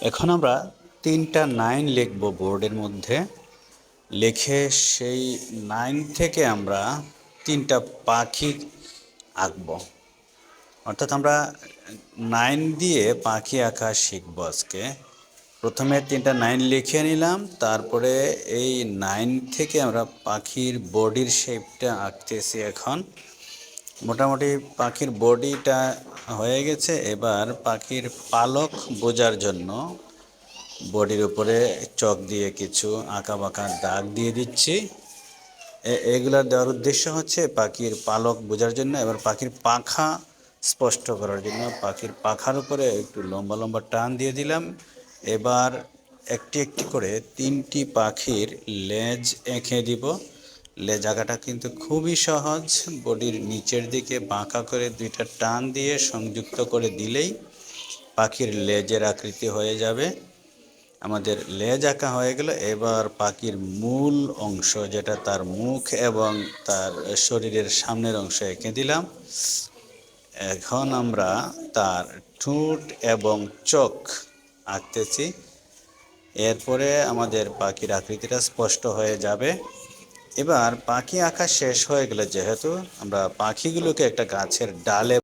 এখন আমরা 3টা 9 লিখব বোর্ডের মধ্যে। লিখে সেই 9 থেকে আমরা 3টা পাখি আঁকব। অর্থাৎ আমরা 9 দিয়ে পাখি আঁকা শিখব আজকে। প্রথমে 3টা 9 লিখে নিলাম, তারপরে এই 9 থেকে আমরা পাখির বডির শেপটা আঁকতেছি এখন। মোটামুটি পাখির বডিটা হয়ে গেছে। এবার পাখির পালক বোঝার জন্য বডির উপরে চক দিয়ে কিছু আঁকা বাঁকা দাগ দিয়ে দিচ্ছি। এগুলা দেওয়ার উদ্দেশ্য হচ্ছে পাখির পালক বোঝার জন্য। এবার পাখির পাখা স্পষ্ট করার জন্য পাখির পাখার উপরে একটু লম্বা লম্বা টান দিয়ে দিলাম। এবার একটি একটি করে 3টি পাখির লেজ এঁকে দিব। লেজ আঁকাটা কিন্তু খুবই সহজ। বডির নিচের দিকে বাঁকা করে 2টা টান দিয়ে সংযুক্ত করে দিলেই পাখির লেজের আকৃতি হয়ে যাবে। আমাদের লেজ আঁকা হয়ে গেল। এবার পাখির মূল অংশ, যেটা তার মুখ এবং তার শরীরের সামনের অংশ এঁকে দিলাম। এখন আমরা তার ঠোঁট এবং চোখ আঁকতেছি। এরপরে আমাদের পাখির আকৃতিটা স্পষ্ট হয়ে যাবে। এবার পাখি আঁকা শেষ হয়ে গেলে, যেহেতু আমরা পাখিগুলোকে একটা গাছের ডালে